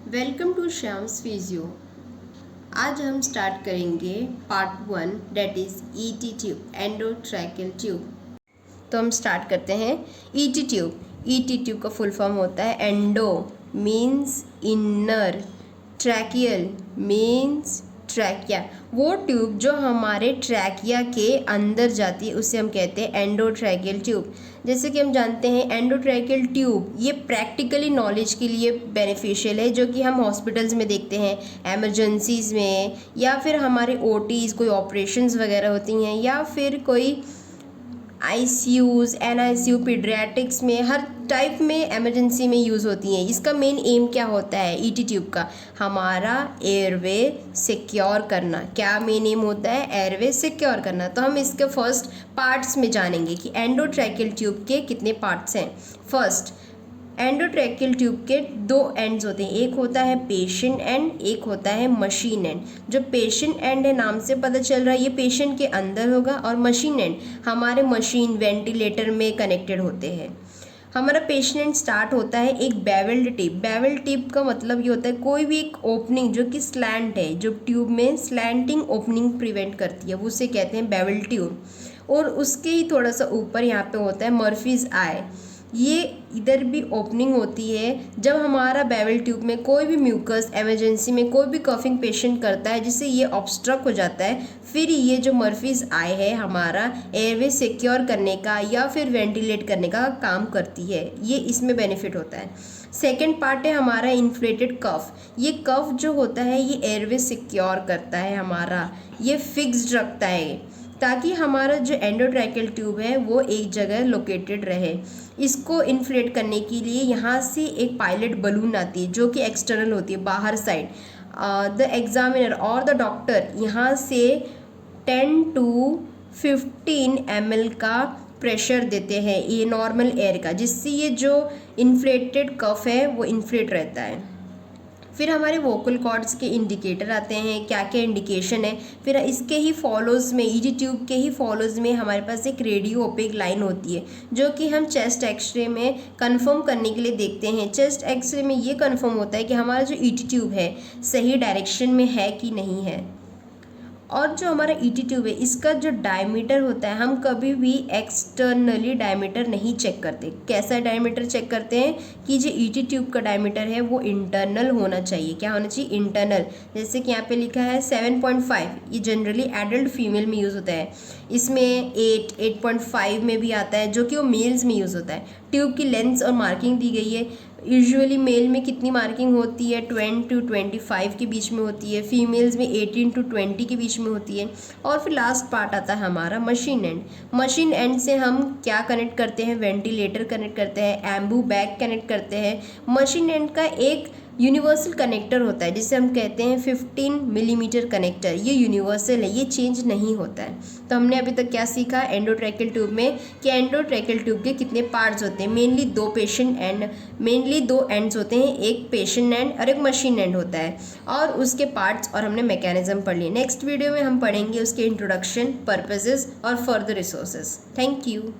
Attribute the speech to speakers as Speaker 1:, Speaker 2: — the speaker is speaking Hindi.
Speaker 1: Welcome to Shyam's physio. आज हम स्टार्ट करेंगे part 1 that is ET tube, endotracheal tube. तो हम स्टार्ट करते हैं। ईटी ट्यूब, ईटी ट्यूब का फुल फॉर्म होता है endo means inner, tracheal means trachea. वो ट्यूब जो हमारे ट्रैकिया के अंदर जाती है उसे हम कहते हैं एंडोट्रैकियल ट्यूब। जैसे कि हम जानते हैं एंडोट्रैकियल ट्यूब ये प्रैक्टिकली नॉलेज के लिए बेनिफिशियल है, जो कि हम हॉस्पिटल्स में देखते हैं, एमरजेंसीज़ में, या फिर हमारे ओटीज़ कोई ऑपरेशंस वगैरह होती हैं, या फिर कोई आईसीयूज़, एनआईसीयू, पीडियाट्रिक्स में, हर टाइप में इमरजेंसी में यूज़ होती हैं। इसका मेन एम क्या होता है ईटी ट्यूब का? हमारा एयरवे सिक्योर करना। क्या मेन एम होता है? एयरवे सिक्योर करना। तो हम इसके फर्स्ट पार्ट्स में जानेंगे कि एंडोट्रैकियल ट्यूब के कितने पार्ट्स हैं। फर्स्ट, एंडोट्रैकियल ट्यूब के दो एंड्स होते हैं, एक होता है पेशेंट एंड, एक होता है मशीन एंड। जो पेशेंट एंड है नाम से पता चल रहा है ये पेशेंट के अंदर होगा, और मशीन एंड हमारे मशीन वेंटिलेटर में कनेक्टेड होते हैं। हमारा पेशेंट एंड स्टार्ट होता है एक बेवल्ड टिप। बेवल्ड टिप का मतलब ये होता है कोई भी एक ओपनिंग जो कि स्लैंट है, जो ट्यूब में स्लैंटिंग ओपनिंग प्रिवेंट करती है, वो उसे कहते हैं बेवल्ड ट्यूब। और उसके ही थोड़ा सा ऊपर यहाँ पे होता है मर्फीज आई। ये इधर भी ओपनिंग होती है जब हमारा बेवल ट्यूब में कोई भी म्यूकस इमरजेंसी में कोई भी कफिंग पेशेंट करता है जिससे ये ऑब्स्ट्रक हो जाता है, फिर ये जो मर्फीज आई है हमारा एयरवे सिक्योर करने का या फिर वेंटिलेट करने का काम करती है। ये इसमें बेनिफिट होता है। सेकेंड पार्ट है हमारा इन्फ्लेटेड कफ। ये कफ जो होता है ये एयरवे सिक्योर करता है, हमारा ये फिक्स्ड रखता है ताकि हमारा जो एंडोट्रैकियल ट्यूब है वो एक जगह लोकेटेड रहे। इसको इन्फ्लेट करने के लिए यहाँ से एक पायलट बलून आती है जो कि एक्सटर्नल होती है, बाहर साइड। द एग्जामिनर और द डॉक्टर यहाँ से 10 to 15 ml का प्रेशर देते हैं ये नॉर्मल एयर का, जिससे ये जो इन्फ्लेटेड कफ है वो इन्फ्लेट रहता है। फिर हमारे वोकल कॉर्ड्स के इंडिकेटर आते हैं, क्या क्या इंडिकेशन है। फिर इसके ही फॉलोज़ में, ईटी ट्यूब के ही फॉलोज़ में हमारे पास एक रेडियो ओपेक लाइन होती है जो कि हम चेस्ट एक्सरे में कंफर्म करने के लिए देखते हैं। चेस्ट एक्सरे में ये कंफर्म होता है कि हमारा जो ईटी ट्यूब है सही डायरेक्शन में है कि नहीं है। और जो हमारा ईटी ट्यूब है इसका जो डायमीटर होता है, हम कभी भी एक्सटर्नली डायमीटर नहीं चेक करते। कैसा डायमीटर चेक करते हैं कि जो ईटी ट्यूब का डायमीटर है वो इंटरनल होना चाहिए। क्या होना चाहिए? इंटरनल। जैसे कि यहाँ पे लिखा है 7.5, ये जनरली एडल्ट फीमेल में यूज़ होता है। इसमें 8.5 में भी आता है जो कि वो मेल्स में यूज़ होता है। ट्यूब की लेंथ और मार्किंग दी गई है। यूजुअली मेल में कितनी मार्किंग होती है? 20 to 25 के बीच में होती है। फीमेल्स में 18 to 20 के बीच में होती है। और फिर लास्ट पार्ट आता है हमारा मशीन एंड। मशीन एंड से हम क्या कनेक्ट करते हैं? वेंटिलेटर कनेक्ट करते हैं, एम्बू बैग कनेक्ट करते हैं। मशीन एंड का एक यूनिवर्सल कनेक्टर होता है जिसे हम कहते हैं 15 मिलीमीटर कनेक्टर। ये यूनिवर्सल है, ये चेंज नहीं होता है। तो हमने अभी तक क्या सीखा एंडोट्रैकियल ट्यूब में कि एंडोट्रैकियल ट्यूब के कितने पार्ट्स होते हैं। मेनली दो एंड्स होते हैं, एक पेशेंट एंड और एक मशीन एंड होता है, और उसके पार्ट्स और हमने मैकेनिज्म पढ़ लिए। नेक्स्ट वीडियो में हम पढ़ेंगे उसके इंट्रोडक्शन, पर्पसेस और फर्दर रिसोर्सेज। Thank you.